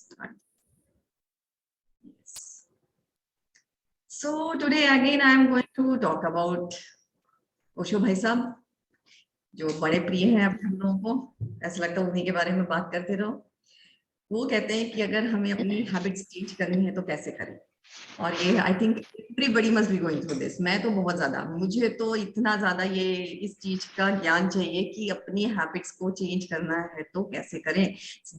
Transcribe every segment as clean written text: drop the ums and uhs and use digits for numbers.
Start. Yes. So today again I am going to talk about Osho भाई साहब, जो बड़े प्रिय हैं अब हम लोगों को, ऐसा लगता है उन्हीं के बारे में बात करते रहो। वो कहते हैं कि अगर हमें अपनी हैबिट्स चेंज करनी है तो कैसे करें। और ये I think everybody must be going through this. मैं तो बहुत ज्यादा, मुझे तो इतना ज्यादा ये इस चीज का ज्ञान चाहिए कि अपनी हैबिट्स को चेंज करना है तो कैसे करें।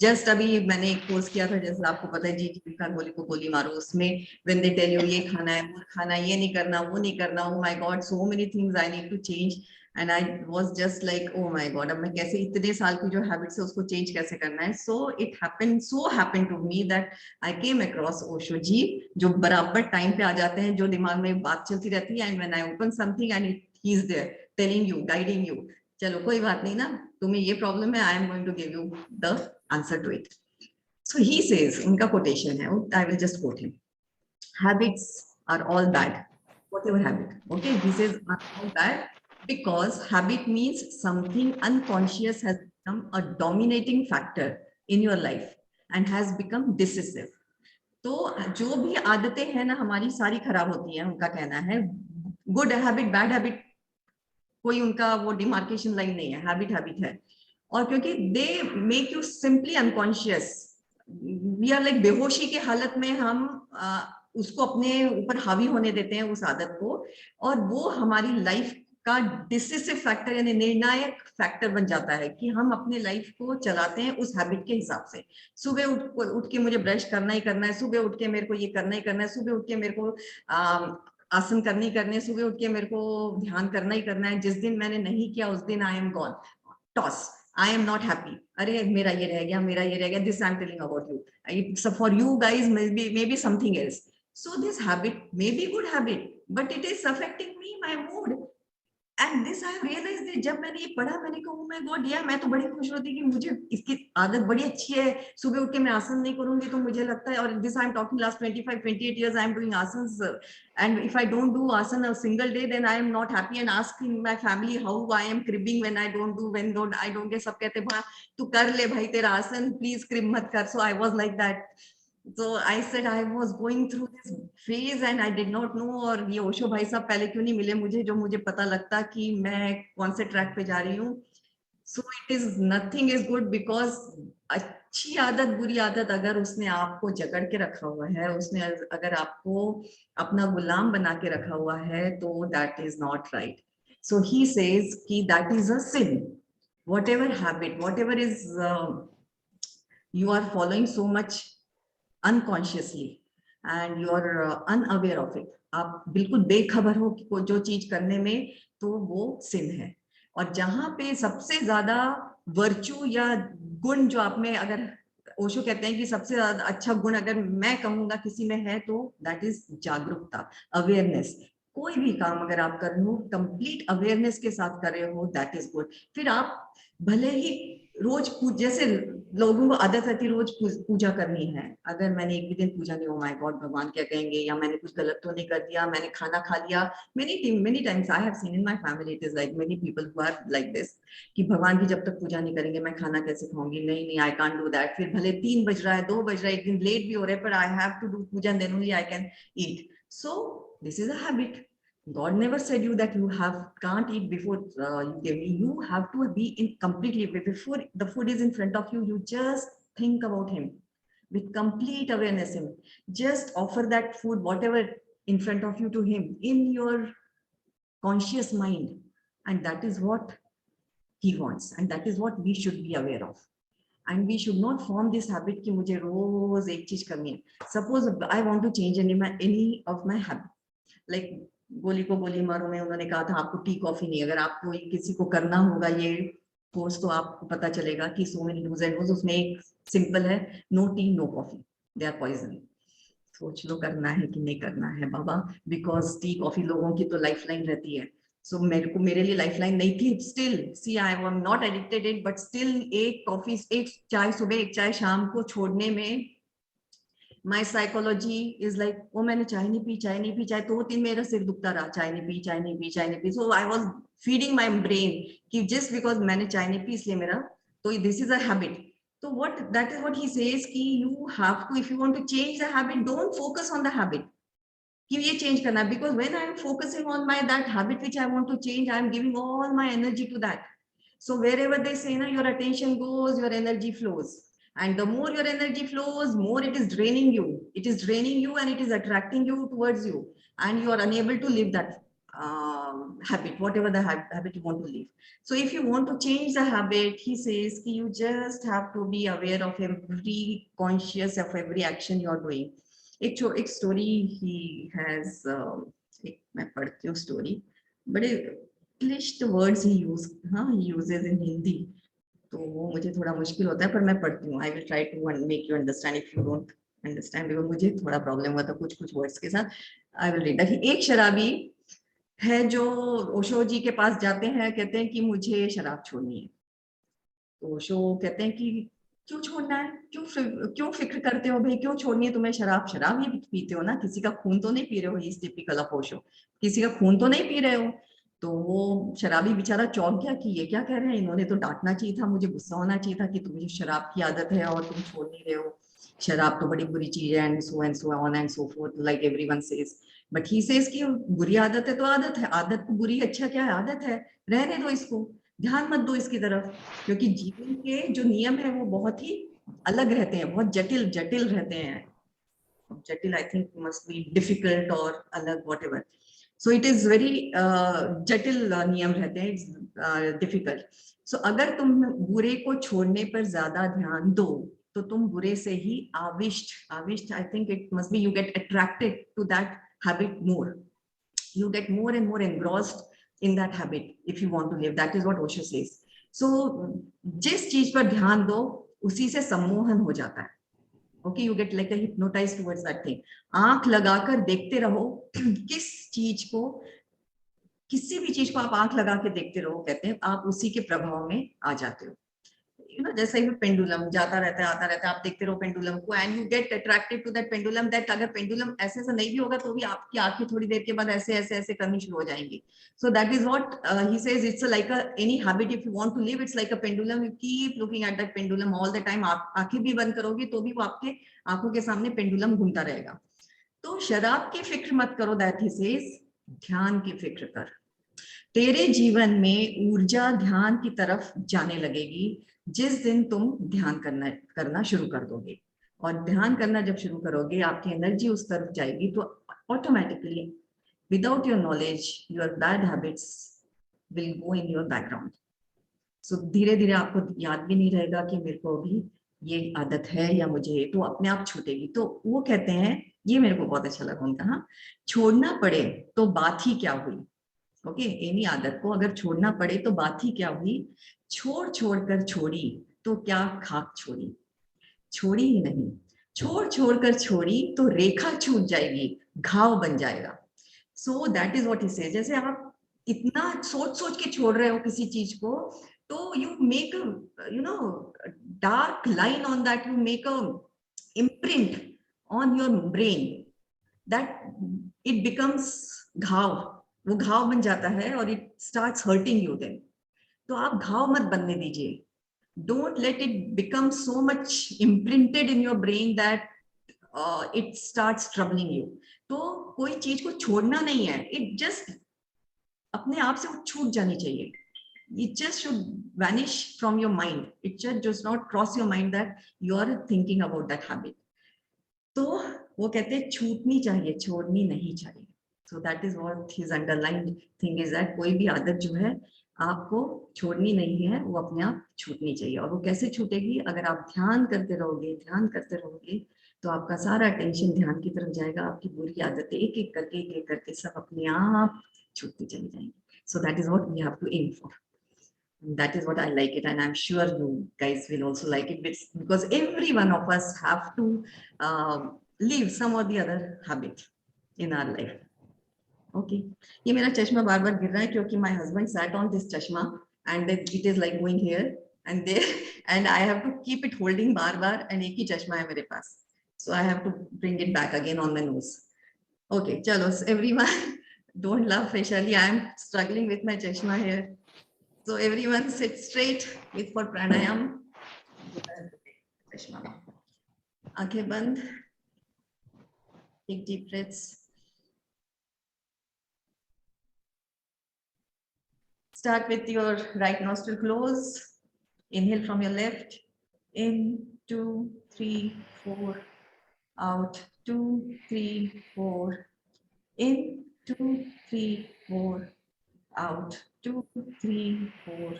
जस्ट अभी मैंने एक कोर्स किया था, जैसे आपको पता है, जी जीविका गोली को गोली मारो। उसमें व्हेन दे टेल यू ये खाना है, वो खाना है, ये नहीं करना, वो नहीं करना, oh my god, so many things I need to change. And I was just like oh my god, अब मैं कैसे इतने साल की जो हैबिट्स है उसको चेंज कैसे करना है। So it happened to me that I came across Osho ji, जो बराबर टाइम पे आ जाते हैं, जो दिमाग में बात चलती रहती है, and when I open something and he is there telling you, guiding you, चलो कोई बात नहीं ना, तुम्हें ये प्रॉब्लम है, I am going to give you the answer to it. So he says, उनका कोटेशन है, I will just quote him, habits are all bad, whatever habit, okay, he says are all bad because habit means something unconscious has become a dominating factor in your life and has become decisive. तो जो भी आदतें हैं ना हमारी, सारी खराब होती हैं, उनका कहना है। गुड हैबिट, बैड हैबिट, कोई उनका वो डिमार्केशन लाइन नहीं है, हैबिट हैबिट है। और क्योंकि they make you simply unconscious, we are like बेहोशी के हालत में हम उसको अपने ऊपर हावी होने देते हैं उस आदत को, और वो हमारी लाइफ का डिसिसिव फैक्टर यानी निर्णायक फैक्टर बन जाता है कि हम अपने लाइफ को चलाते हैं उस हैबिट के हिसाब से। सुबह उठ के मुझे ब्रश करना ही करना है, सुबह उठ के मेरे को ये करना ही करना है, सुबह उठ के मेरे को आसन करने ही करने, सुबह उठ के मेरे को ध्यान करना ही करना है। जिस दिन मैंने नहीं किया उस दिन I am gone, toss, I am not happy, अरे मेरा ये रह गया, मेरा ये रह गया, this I am telling about you, for you guys may be something else. So this habit may be good habit, but it is affecting me, my mood. And this I have realized that जब मैंने ये पढ़ा, मैंने कहा oh my God, यार मैं तो बड़ी खुश होती कि मुझे इसकी आदत बड़ी अच्छी है। सुबह उठ के मैं आसन नहीं करूंगी तो मुझे लगता है, और this I am talking last 25-28 years I am doing asanas, and if I don't do asana a single day then I am not happy, and asking my family how I am cribbing when I don't do, when don't I don't get, सब कहते भाई तू कर ले भाई तेरा आसन, please crib मत कर। So I was like that. So I said I was going through this phase and I did not know, और ये ओशो भाई साहब पहले क्यों नहीं मिले मुझे, जो मुझे पता लगता कि मैं कौन से ट्रैक पे जा रही हूँ। So it is nothing is good, because अच्छी आदत बुरी आदत अगर उसने आपको जकड़ के रखा हुआ है, उसने अगर आपको अपना गुलाम बना के रखा हुआ है, तो that is not right. So he says कि that is a sin, whatever habit, whatever is you are following so much unconsciously and you are unaware of it, आप बिल्कुल बेखबर हो कि जो चीज करने में, तो वो सिन है। और जहां पे सबसे ज्यादा वर्चू या गुण जो आप में, अगर ओशो कहते हैं कि सबसे ज्यादा अच्छा गुण अगर मैं कहूंगा किसी में है तो दैट इज जागरूकता, अवेयरनेस। कोई भी काम अगर आप कर रहे हो कंप्लीट अवेयरनेस के साथ कर रहे हो, दैट इज गुड। फिर आप भले ही रोज जैसे लोगों को आदत रहती है रोज पूजा करनी है, अगर मैंने एक भी दिन पूजा नहीं, ओ माय गॉड भगवान क्या कहेंगे, या मैंने कुछ गलत तो नहीं कर दिया, मैंने खाना खा लिया। Many times I have seen in my family, it is like many people who are like this, कि भगवान की जब तक पूजा नहीं करेंगे मैं खाना कैसे खाऊंगी, नहीं नहीं आई कांट डू दैट। फिर भले 3 बज रहा है, 2 बज रहा है, एक दिन लेट भी हो रहा है, पर I have to do puja, then only I can eat. So this is a habit. God never said you that you can't eat before you give me. You have to be in completely, before the food is in front of you, you just think about him with complete awareness. Him, just offer that food, whatever in front of you, to him in your conscious mind, and that is what he wants, and that is what we should be aware of. And we should not form this habit कि मुझे रोज एक चीज करनी है। Suppose I want to change any of my habit, like गोली को गोली मारो में उन्होंने कहा था आपको टी कॉफी नहीं, अगर आपको किसी को करना होगा ये कोर्स तो आपको पता चलेगा कि so many dos and don'ts. उसमें एक सिंपल है, no tea no coffee, they are poison. सोच लो करना है कि नहीं करना है बाबा, बिकॉज टी कॉफी लोगों की तो लाइफ लाइन रहती है। सो मेरे लिए लाइफ लाइन नहीं थी, still see I am not addicted it, but still एक कॉफी, एक चाय सुबह, एक चाय शाम को छोड़ने में माई साइकोलॉजी इज लाइक, वो मैंने चाय नहीं पी, चाय नहीं पी, चाय 2-3 मेरा सिर दुखता रहा, चाय नहीं पी, चाय नहीं पी, चाय नहीं P. So I was feeding my brain कि जस्ट बिकॉज मैंने चाय नहीं पी इसलिए मेरा, तो this is a habit. So what that is what he says कि you have to, if you want to change the habit, don't focus on the habit कि ये change करना, because when I am focusing on my that habit which I want to change, I am giving all my energy to that. So wherever they say na, your attention goes, your energy flows, and the more your energy flows, more it is draining you. It is draining you and it is attracting you towards you, and you are unable to live that habit, whatever the habit you want to live. So if you want to change the habit, he says you just have to be aware of every conscious of every action you are doing. एक story he has, एक मैं पढ़ती हूँ story, बड़े क्लिष्ट words ही use, हाँ he uses इन हिंदी, तो वो मुझे थोड़ा मुश्किल होता है, पर मैं पढ़ती हूँ. I will try to make you understand if you don't understand, because मुझे थोड़ा प्रॉब्लम हुआ था कुछ कुछ वर्ड्स के साथ. I will read. एक शराबी है जो ओशो जी के पास जाते हैं, कहते हैं कि मुझे शराब छोड़नी है. तो ओशो कहते हैं कि क्यों छोड़ना है, क्यों फिक्र करते हो भाई, क्यों छोड़नी है तुम्हें शराब, शराब ही पीते हो ना, किसी का खून तो नहीं पी रहे हो. इस टिपिकल ऑफ ओशो, किसी का खून तो नहीं पी रहे हो. तो वो शराबी बेचारा चौंक गया कि ये क्या कह रहे हैं, इन्होंने तो डांटना चाहिए था, मुझे गुस्सा होना चाहिए था कि तुम्हें शराब की आदत है और तुम छोड़ नहीं रहे हो, शराब तो बड़ी बुरी चीज है, and so on and so fourth, like everyone says. But he says कि बुरी आदत है तो आदत है, आदत को बुरी अच्छा क्या है, आदत है, रहने दो इसको, ध्यान मत दो इसकी तरफ, क्योंकि जीवन के जो नियम है वो बहुत ही अलग रहते हैं, बहुत जटिल जटिल रहते हैं. जटिल I think must be difficult और अलग what ever. So it is very जटिल नियम रहते हैं, इट्स डिफिकल्ट. सो अगर तुम बुरे को छोड़ने पर ज्यादा ध्यान दो तो तुम बुरे से ही आविष्ट I think it must be, you get attracted to that habit more, you get more and more engrossed in that habit if you want to live. That is what Osho says. So जिस चीज पर ध्यान दो उसी से सम्मोहन हो जाता है. Okay, you get like a hypnotized towards that thing. आंख लगाकर देखते रहो किस चीज को, किसी भी चीज को आप आंख लगा के देखते रहो, कहते हैं आप उसी के प्रभाव में आ जाते हो. You know, जैसे ही पेंडुलम जाता रहता है आता रहता है, आप देखते रहो पेंडुलम को, and you get attracted to that pendulum, that अगर पेंडुलम ऐसे ऐसा नहीं भी होगा तो भी आपकी आंखें थोड़ी देर के बाद ऐसे ऐसे ऐसे करनी शुरू हो जाएंगी. So that is what he says, it's like any habit, if you want to live, it's like a pendulum, you keep looking at that pendulum all the time. आप आंखें भी बंद करोगे तो भी वो आपके आंखों के सामने पेंडुलम घूमता रहेगा. तो शराब की फिक्र मत करो, दैट ही सेज, ध्यान की फिक्र कर. तेरे जीवन में ऊर्जा ध्यान की तरफ जाने लगेगी जिस दिन तुम ध्यान करना शुरू कर दोगे. और ध्यान करना जब शुरू करोगे आपकी एनर्जी उस तरफ जाएगी, तो automatically without your knowledge your bad habits will go in your background. So धीरे धीरे आपको याद भी नहीं रहेगा कि मेरे को अभी ये आदत है या मुझे, तो अपने आप छूटेगी. तो वो कहते हैं, ये मेरे को बहुत अच्छा लगा उनका, हाँ, छोड़ना पड़े तो बात ही क्या हुई. ओके, एनी आदत को अगर छोड़ना पड़े तो बात ही क्या हुई, छोड़ छोड़ कर छोड़ी तो क्या खाक छोड़ी, छोड़ी ही नहीं, छोड़ छोड़ कर छोड़ी तो रेखा छूट जाएगी, घाव बन जाएगा. सो that is what he says. जैसे आप इतना सोच सोच के छोड़ रहे हो किसी चीज को, तो you make you know dark line on that, you make a imprint on your brain, that it becomes घाव, वो घाव बन जाता है और it starts hurting you then. तो आप घाव मत बनने दीजिए. Don't let it become so much imprinted in your brain that it starts troubling you. तो कोई चीज को छोड़ना नहीं है, इट जस्ट अपने आप से वो छूट जानी चाहिए. It just should vanish from your mind. It just does not cross your mind that you are thinking about that habit. तो वो कहते हैं छूटनी चाहिए, छोड़नी नहीं चाहिए. So that is what his underlined thing is, that कोई भी आदत जो है आपको छोड़नी नहीं है, वो अपने आप छूटनी चाहिए. और वो कैसे छूटेगी, अगर आप ध्यान करते रहोगे तो आपका सारा टेंशन ध्यान की तरफ जाएगा, आपकी बुरी आदतें एक एक करके सब अपने आप छूटती चली जाएंगी. So that is what we have to aim for. That is what I like it, and I'm sure you guys will also like it, because every one of us have to leave some or the other habit in our life. Okay, ये मेरा चश्मा बार बार गिर रहा है क्योंकि my husband sat on this चश्मा and it is like going here and there and I have to keep it holding bar bar, and एक ही चश्मा है मेरे पास, so I have to bring it back again on my nose. Okay, चलो everyone, don't laugh, Vaishali, I am struggling with my चश्मा here. So everyone sit straight with for pranayam. करिश्मा। आंखें बंद, take deep breaths. Start with your right nostril close. Inhale from your left. In 2, 3, 4. Out 2, 3, 4. In 2, 3, 4. Out 2, 3, 4.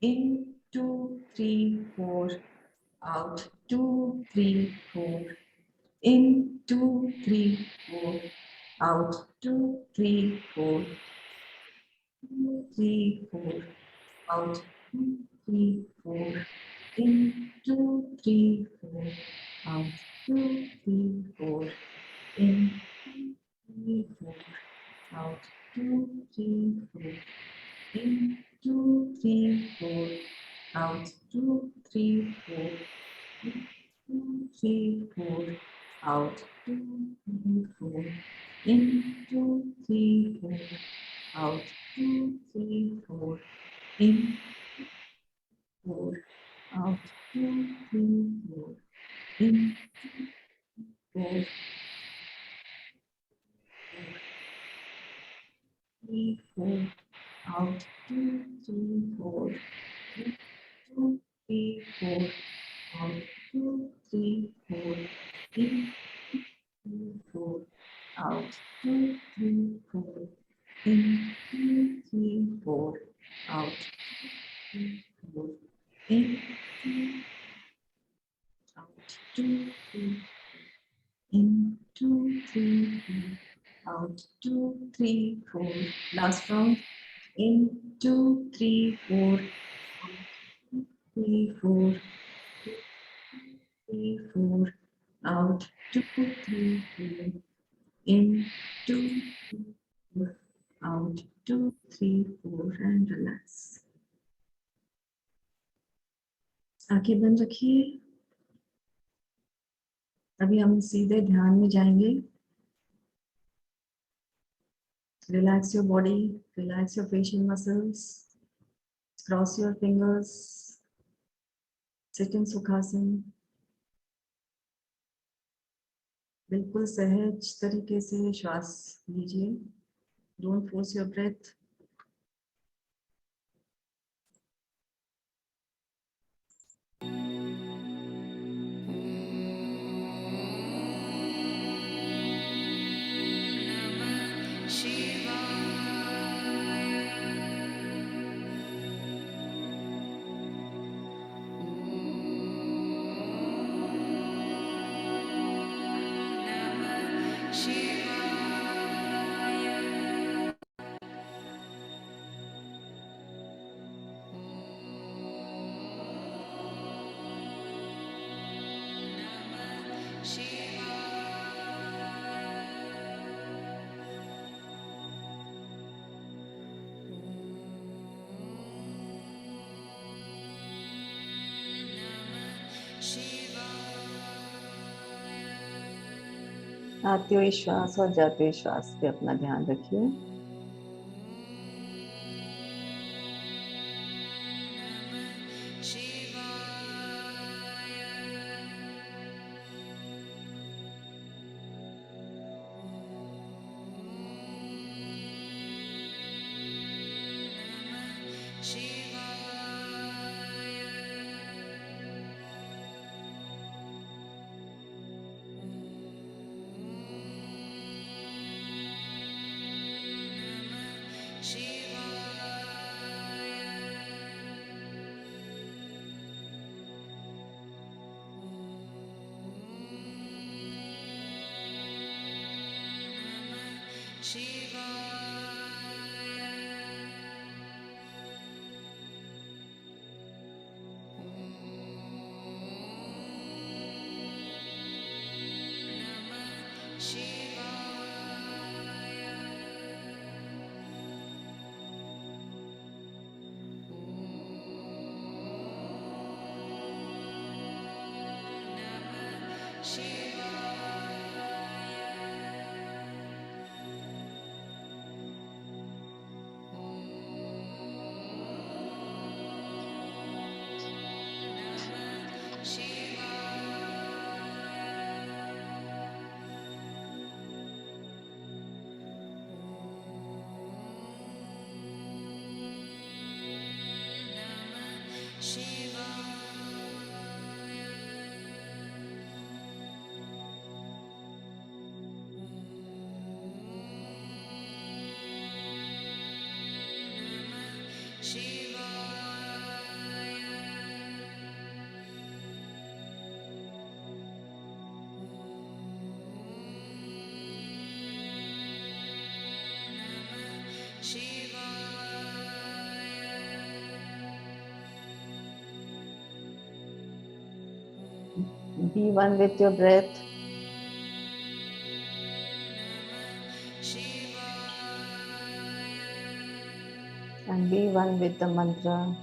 In 2, 3, 4. Out 2, 3, 4. In 2, 3, 4. Out 2, 3, 4. 2, 3, 4. Out 2, 3, 4. In 2, 3, 4. Out 2, 3, 4. In 2, 3, 4. Out 2, 3, 4. In 2, 3, 4. Out 2, 3, 4. In 2, 3, 4. Out 2, 3, 4. In 2, 3, 4. Out 2, 3, 4. In 4. Out 2, 3, 4. In 4. 3, 4. Out 2, 3, 4. In 2, 3, 4. Out 2, 3, 4. In 2, 4. Out 2, 3, 4. In 2, 3, 4. Out 2, 4. In 2, out 2, 3. In 2, 3, 4. Out 2, 3, 4. Last round. In 2, 3, 4. 3, 4. 3, 4. Out 2, 3, 4. In 2, 3, 4. Out 2, 3, 4 and relax. आंखें बंद रखिए। अभी हम सीधे ध्यान में जाएंगे। Relax your body, relax your facial muscles, cross your fingers, sit in Sukhasana. बिल्कुल सहज तरीके से श्वास लीजिए। Don't force your breath. आते हुए श्वास और जाते हुए श्वास पे अपना ध्यान रखिए। Shiva Be one with your breath. And be one with the mantra.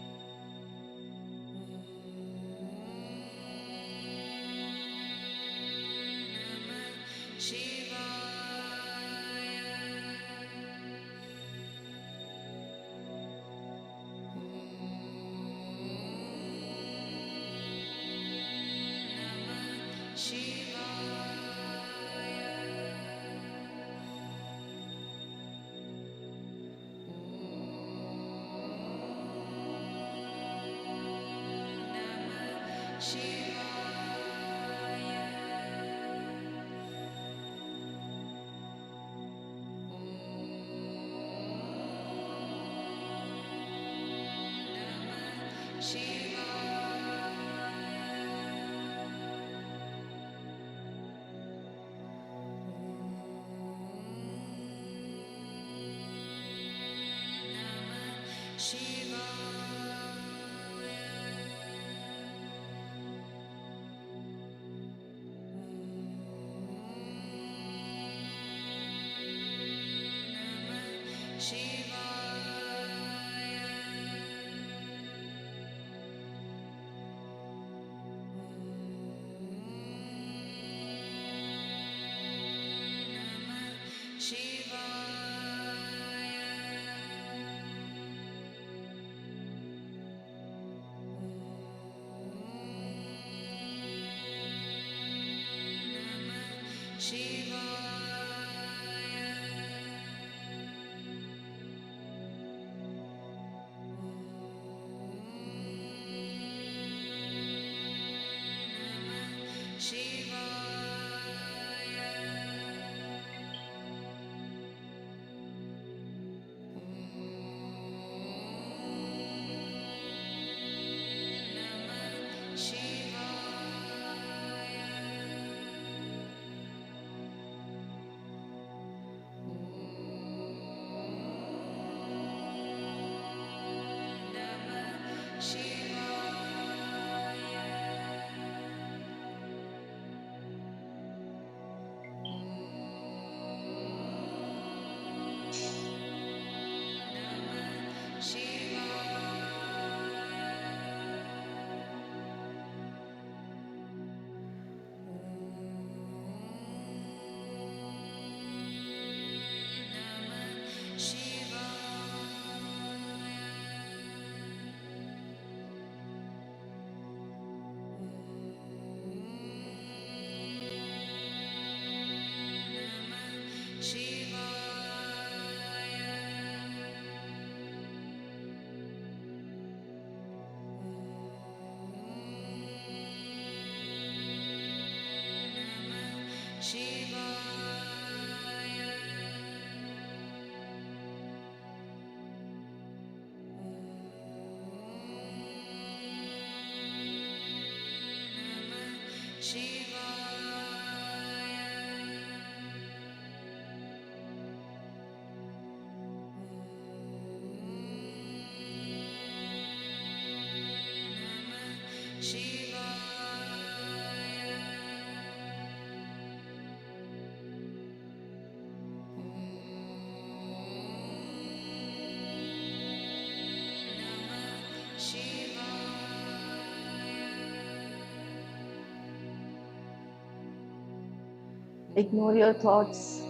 Ignore your thoughts.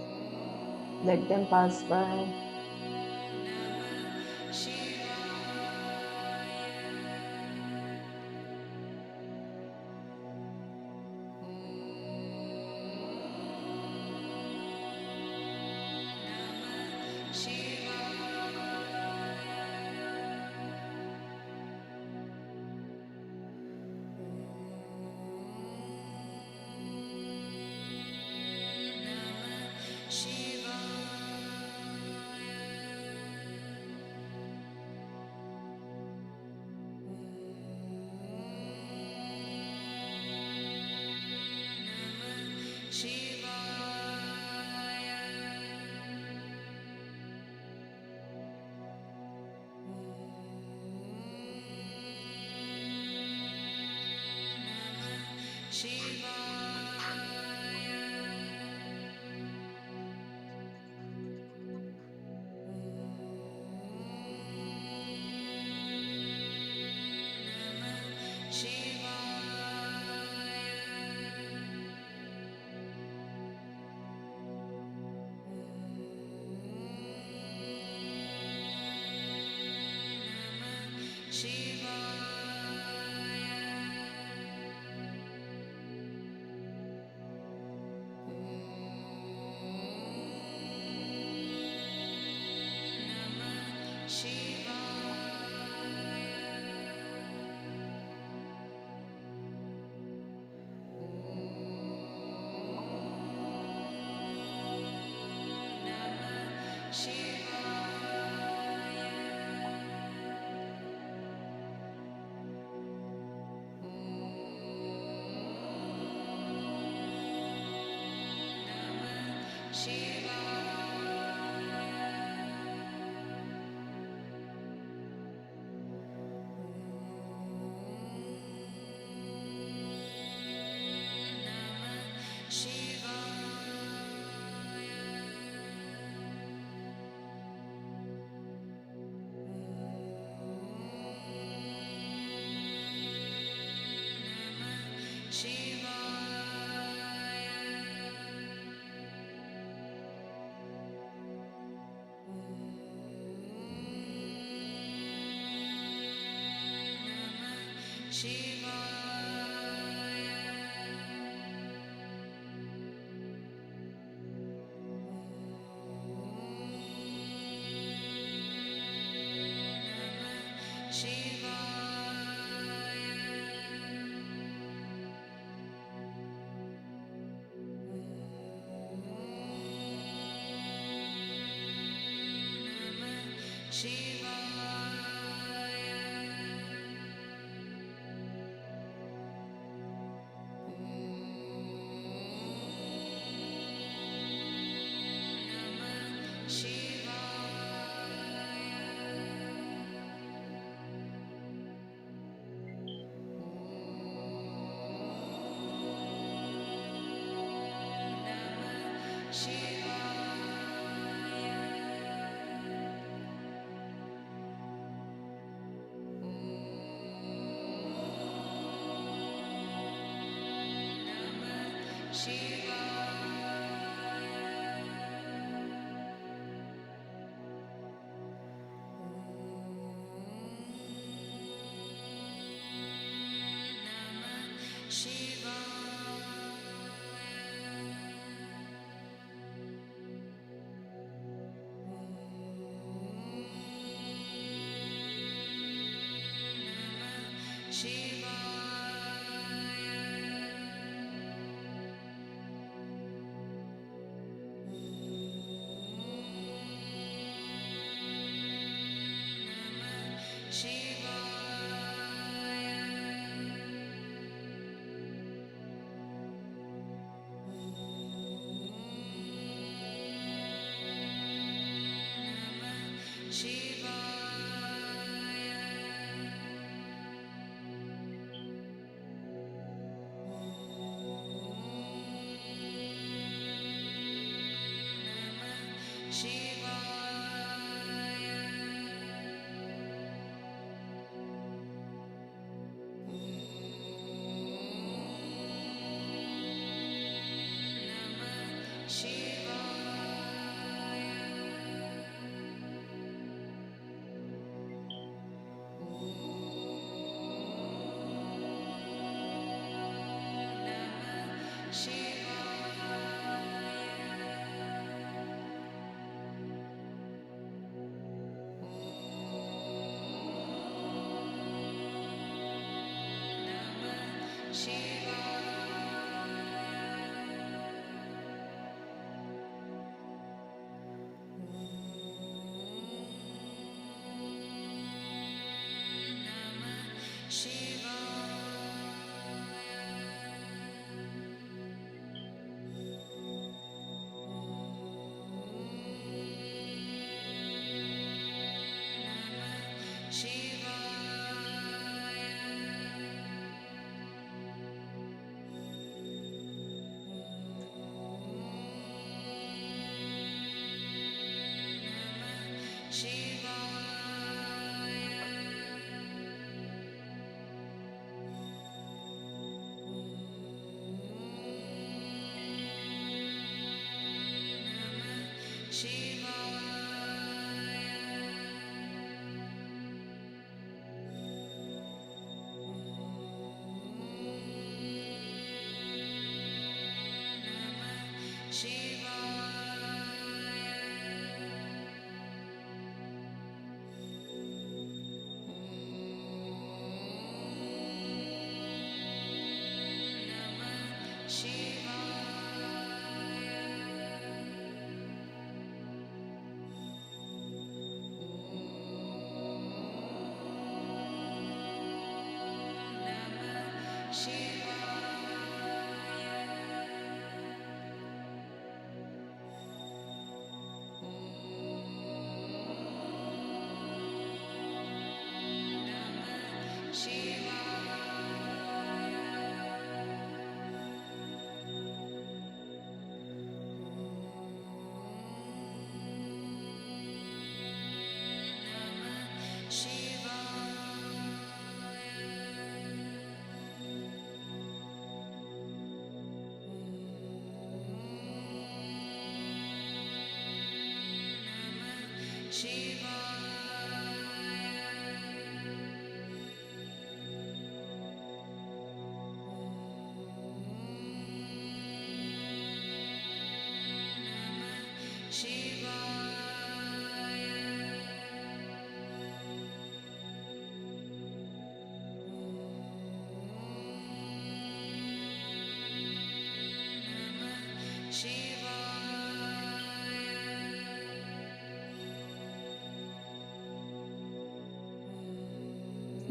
Let them pass by.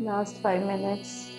Last 5 minutes.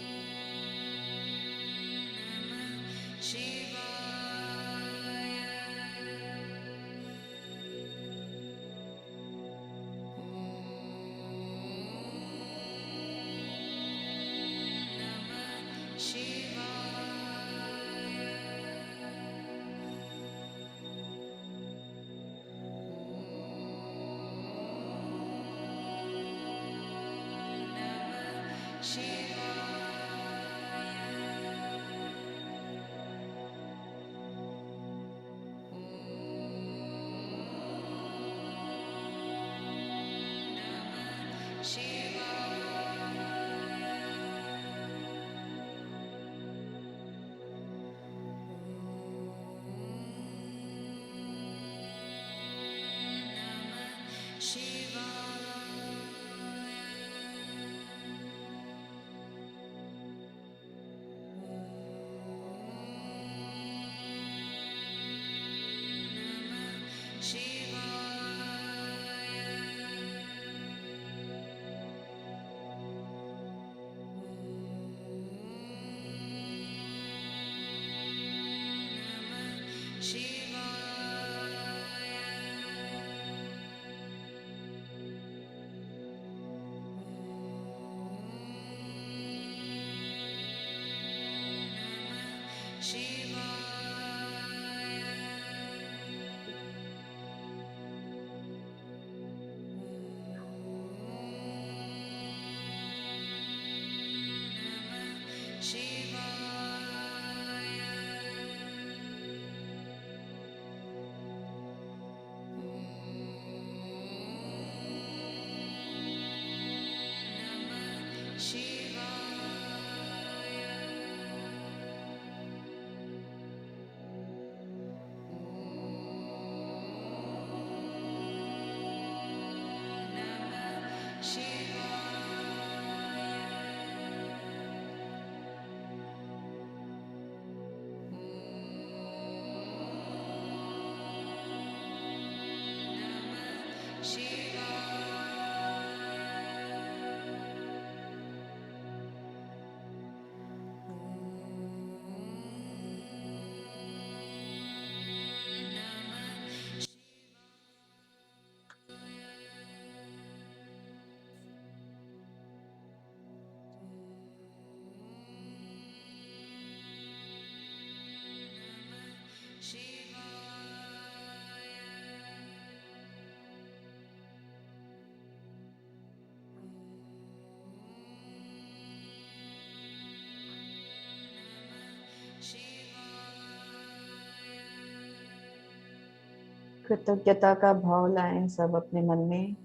कृतज्ञता का भाव लाएं सब अपने मन में.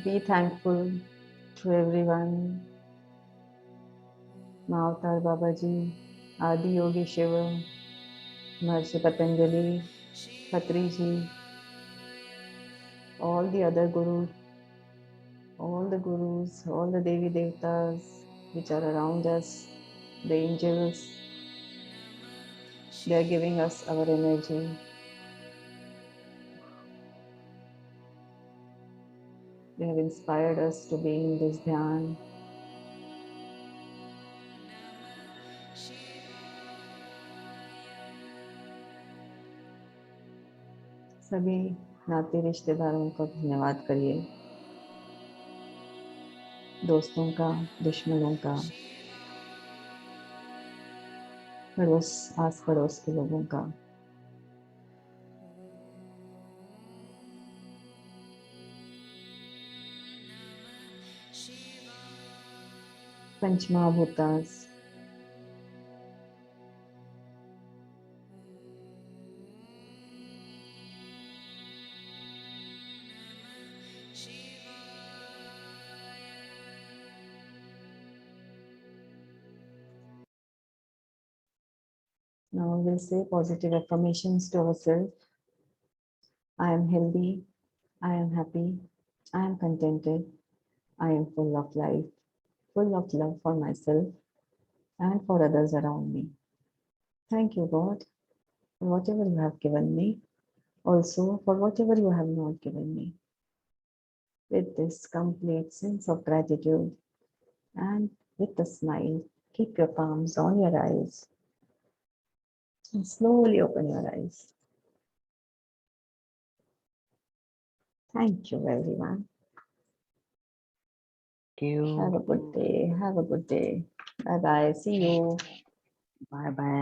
Be thankful to everyone. Mavatar Babaji, Adi Yogi Shiva, Maharishi Patanjali, Patriji, all the other gurus, all the gurus, all the Devi Devtas which are around us, the angels, they are giving us our energy. They have inspired us to be in this dhyan. सभी नाते रिश्तेदारों का धन्यवाद करिए, दोस्तों का, दुश्मनों का, पड़ोस, आस पड़ोस के लोगों का। पंचमहाभूतास, now we'll say positive affirmations to ourselves. I am healthy, I am happy, I am contented, I am full of life, full of love for myself and for others around me. Thank you, God, for whatever you have given me, also for whatever you have not given me. With this complete sense of gratitude and with a smile, keep your palms on your eyes and slowly open your eyes. Thank you, everyone. Thank you. Have a good day. Have a good day. Bye bye. See you. Bye bye.